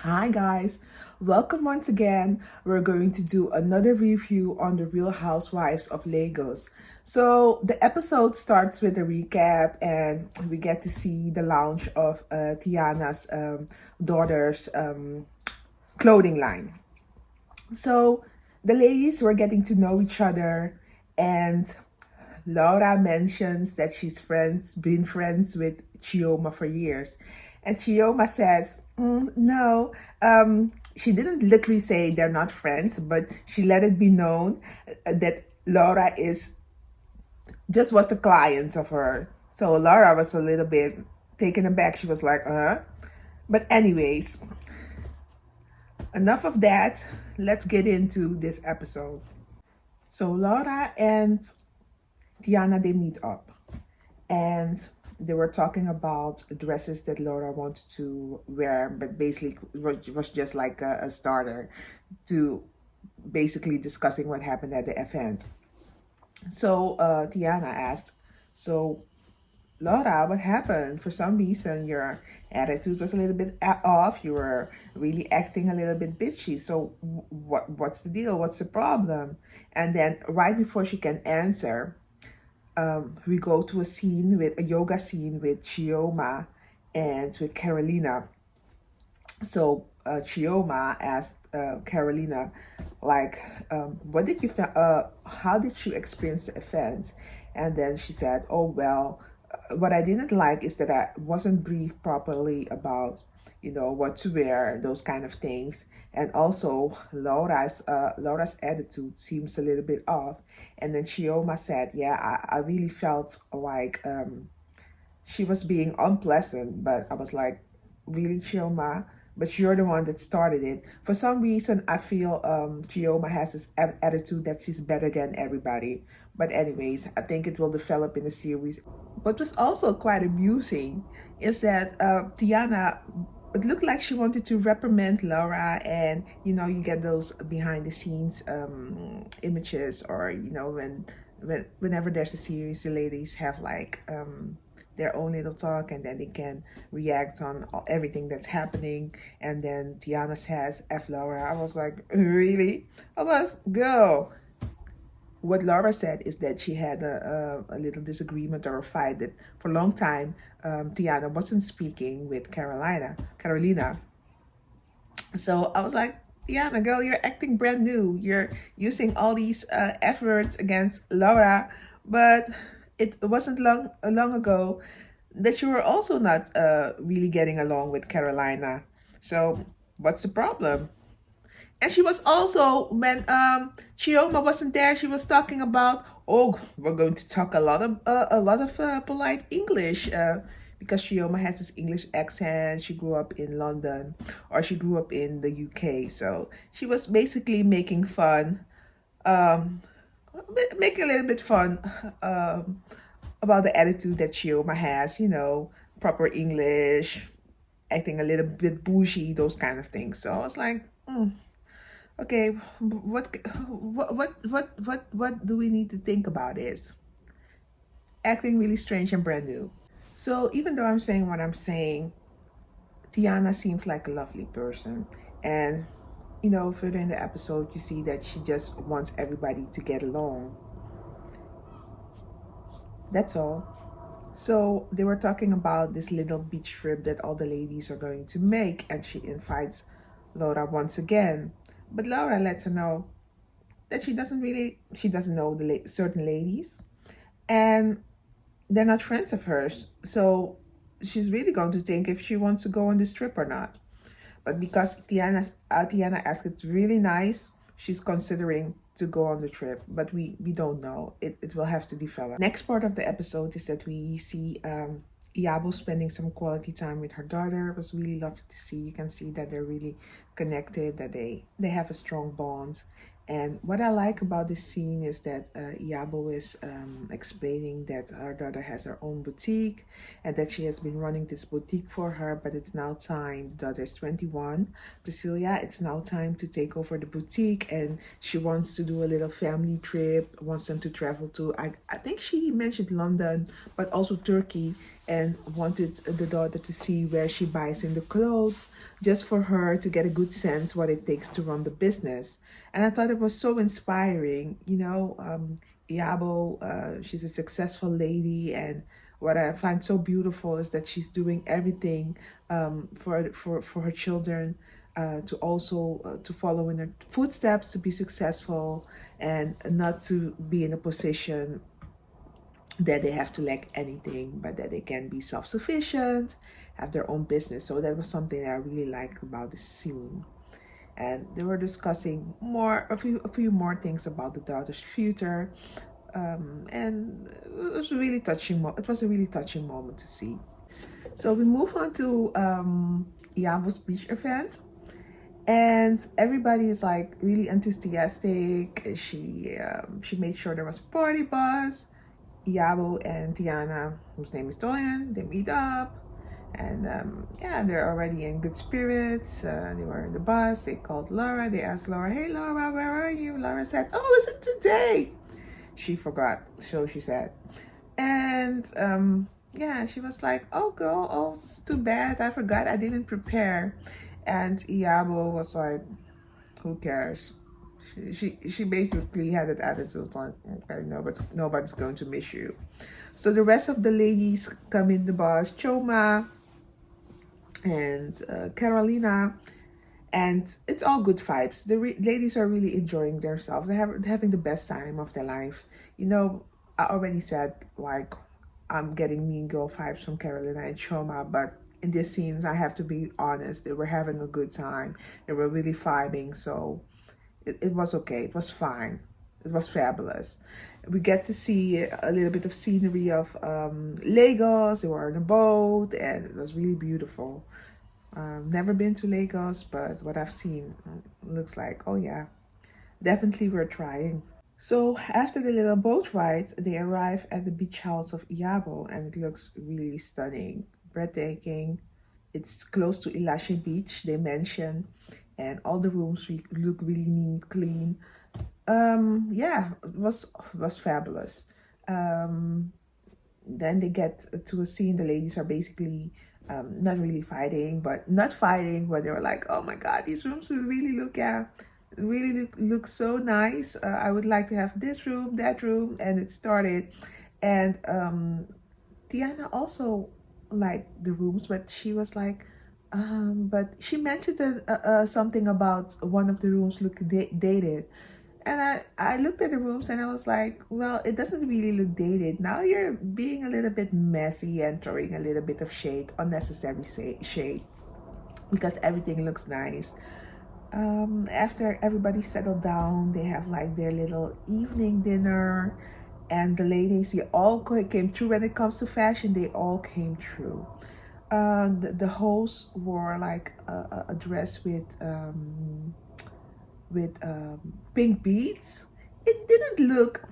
Hi guys, welcome once again. We're going to do another review on the Real Housewives of Lagos. So the episode starts with a recap and we get to see the launch of Tiana's daughter's clothing line. So the ladies were getting to know each other, and Laura mentions that been friends with Chioma for years. And Chioma says, no, she didn't literally say they're not friends, but she let it be known that Laura just was the client of her. So Laura was a little bit taken aback. She was like, But anyways, enough of that. Let's get into this episode. So Laura and Tiana, they meet up and they were talking about dresses that Laura wanted to wear, but basically was just like a starter to basically discussing what happened at the event. So Tiana asked, so Laura, what happened? For some reason, your attitude was a little bit off. You were really acting a little bit bitchy. So what's the deal? What's the problem? And then right before she can answer, we go to a yoga scene with Chioma and with Carolina. So Chioma asked Carolina, like, what did you how did you experience the event? And then she said, oh well, what I didn't like is that I wasn't briefed properly about, what to wear, those kind of things. And also Laura's attitude seems a little bit off. And then Chioma said, yeah, I really felt like she was being unpleasant, but I was like, really, Chioma? But you're the one that started it. For some reason, I feel Chioma has this attitude that she's better than everybody. But anyways, I think it will develop in the series. What was also quite amusing is that Tiana, it looked like she wanted to reprimand Laura, and you get those behind the scenes images, or whenever there's a series, the ladies have like their own little talk, and then they can react on everything that's happening. And then Tiana says F Laura. I was like, really? I was, girl. What Laura said is that she had a little disagreement or a fight, that for a long time Tiana wasn't speaking with Carolina. So I was like, Tiana, girl, you're acting brand new. You're using all these F words against Laura, but it wasn't long ago that you were also not really getting along with Carolina. So what's the problem? And she was also, when Chioma wasn't there, she was talking about, oh, we're going to talk a lot of polite English, because Chioma has this English accent. She grew up in London, or she grew up in the UK. So she was basically making fun, um, making a little bit fun about the attitude that Chioma has, proper English, acting a little bit bougie, those kind of things. So I was like, okay, what do we need to think about is acting really strange and brand new. So even though I'm saying what I'm saying, Tiana seems like a lovely person. And further in the episode, you see that she just wants everybody to get along. That's all. So they were talking about this little beach trip that all the ladies are going to make, and she invites Laura once again. But Laura lets her know that she doesn't know the certain ladies, and they're not friends of hers. So she's really going to think if she wants to go on this trip or not. But because Tiana asked it really nice, she's considering to go on the trip. But we don't know. It will have to develop. Next part of the episode is that we see Iyabo spending some quality time with her daughter. It was really lovely to see. You can see that they're really connected, that they have a strong bond. And what I like about this scene is that Iyabo is explaining that her daughter has her own boutique, and that she has been running this boutique for her, but it's now time. The daughter is 21. Priscilla, it's now time to take over the boutique, and she wants to do a little family trip, wants them to travel to, I think she mentioned London, but also Turkey. and wanted the daughter to see where she buys in the clothes, just for her to get a good sense what it takes to run the business. And I thought it was so inspiring. Iyabo, she's a successful lady, and what I find so beautiful is that she's doing everything for her children, to also to follow in her footsteps, to be successful, and not to be in a position that they have to lack anything, but that they can be self-sufficient, have their own business. So that was something that I really liked about the scene. And they were discussing a few more things about the daughter's future, and it was really touching. It was a really touching moment to see. So we move on to Iyabo's beach event, and everybody is like really enthusiastic. She made sure there was a party bus. Iyabo and Tiana, whose name is Toyan, they meet up, and yeah, they're already in good spirits. They were in the bus. They called Laura. They asked Laura, "Hey Laura, where are you?" Laura said, "Oh, is it today?" She forgot, so she said, and yeah, she was like, "Oh girl, oh, it's too bad. I forgot. I didn't prepare." And Iyabo was like, "Who cares?" She basically had that attitude like, okay, nobody's going to miss you. So the rest of the ladies come in the bus, Choma and Carolina, and it's all good vibes. The ladies are really enjoying themselves. They're having the best time of their lives. I already said, like, I'm getting mean girl vibes from Carolina and Choma, but in these scenes, I have to be honest. They were having a good time. They were really vibing, so it was okay. It was fine. It was fabulous. We get to see a little bit of scenery of Lagos. They were on a boat, and it was really beautiful. Never been to Lagos, but what I've seen looks like, oh yeah, definitely worth trying. So after the little boat ride, they arrive at the beach house of Iyabo, and it looks really stunning, breathtaking. It's close to Ilashe Beach, they mention, and all the rooms look really neat, clean. Yeah, it was fabulous. Then they get to a scene. The ladies are basically not really fighting, but not fighting. But they were like, "Oh my God, these rooms really look, yeah, really look so nice. I would like to have this room, that room," and it started. And Tiana also liked the rooms, but she was like, but she mentioned something about one of the rooms look dated. And I looked at the rooms and I was like, well, it doesn't really look dated. Now you're being a little bit messy and throwing a little bit of shade, unnecessary shade, because everything looks nice. After everybody settled down, they have like their little evening dinner. And the ladies, they all came through. When it comes to fashion, they all came through. The host wore like a dress with pink beads. It didn't look,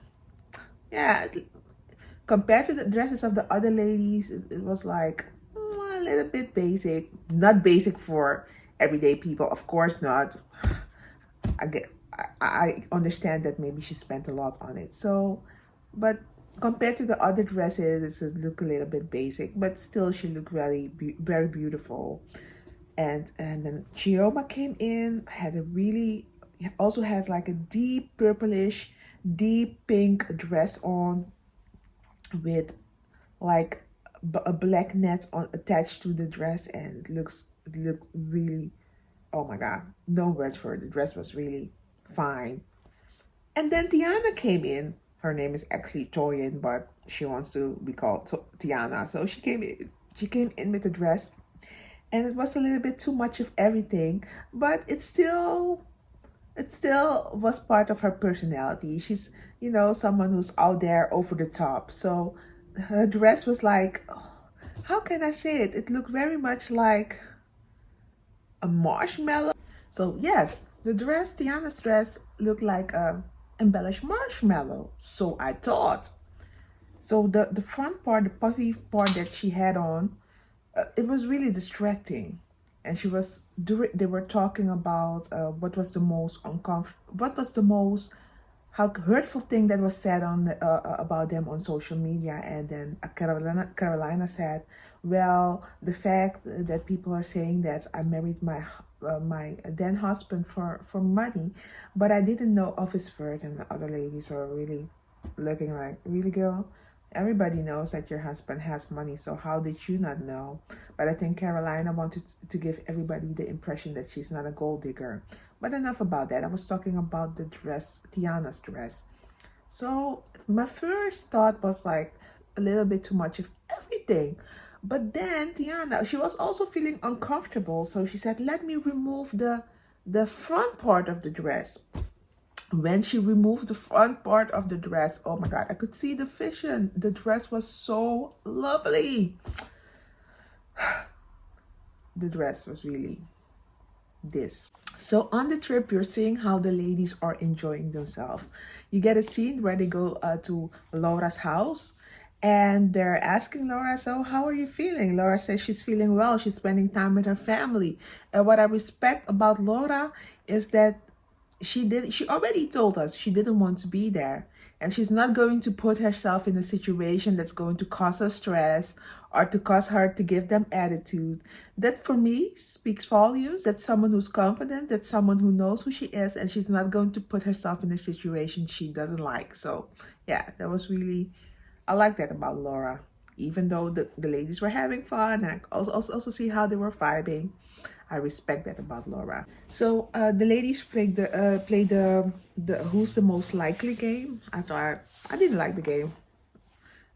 yeah, compared to the dresses of the other ladies, it was like a little bit basic. Not basic for everyday people, of course not. I understand that maybe she spent a lot on it. So, but compared to the other dresses, it look a little bit basic, but still she looked very beautiful. And then Chioma came in, also had like a deep purplish, deep pink dress on with like a black net on attached to the dress, and it looked really, oh my God, no words for it. The dress was really fine. And then Tiana came in. Her name is actually Toyin, but she wants to be called Tiana. So she came in. She came in with a dress, and it was a little bit too much of everything, but it still was part of her personality. She's, someone who's out there over the top. So her dress was like, how can I say it? It looked very much like a marshmallow. So yes, Tiana's dress looked like a embellished marshmallow. So I thought. So the front part, the puffy part that she had on, it was really distracting. And they were talking about what was the most how hurtful thing that was said on about them on social media. And then Carolina said, well, the fact that people are saying that I married my then husband for money, but I didn't know of his worth. And the other ladies were really looking like, really, girl? Everybody knows that your husband has money, so how did you not know? But I think Carolina wanted to give everybody the impression that she's not a gold digger. But enough about that. I was talking about the dress, Tiana's dress. So my first thought was like a little bit too much of everything. But then Tiana, she was also feeling uncomfortable. So she said, let me remove the front part of the dress. When she removed the front part of the dress, oh my God, I could see the vision. The dress was so lovely. The dress was really this. So on the trip, you're seeing how the ladies are enjoying themselves. You get a scene where they go to Laura's house and they're asking Laura, so how are you feeling? Laura says she's feeling well. She's spending time with her family. And what I respect about Laura is that she already told us she didn't want to be there, and she's not going to put herself in a situation that's going to cause her stress or to cause her to give them attitude. That for me speaks volumes. That's someone who's confident, that's someone who knows who she is, and she's not going to put herself in a situation she doesn't like. So yeah, that was really, I like that about Laura. Even though the ladies were having fun, I also see how they were vibing. I respect that about Laura. So the ladies played the who's the most likely game. I didn't like the game.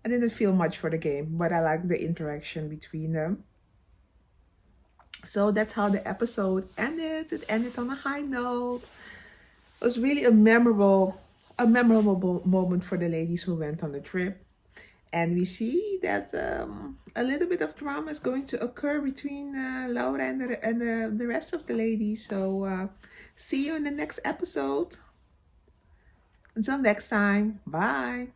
I didn't feel much for the game, but I liked the interaction between them. So that's how the episode ended. It ended on a high note. It was really a memorable moment for the ladies who went on the trip. And we see that a little bit of drama is going to occur between Laura and the rest of the ladies. So see you in the next episode. Until next time, bye.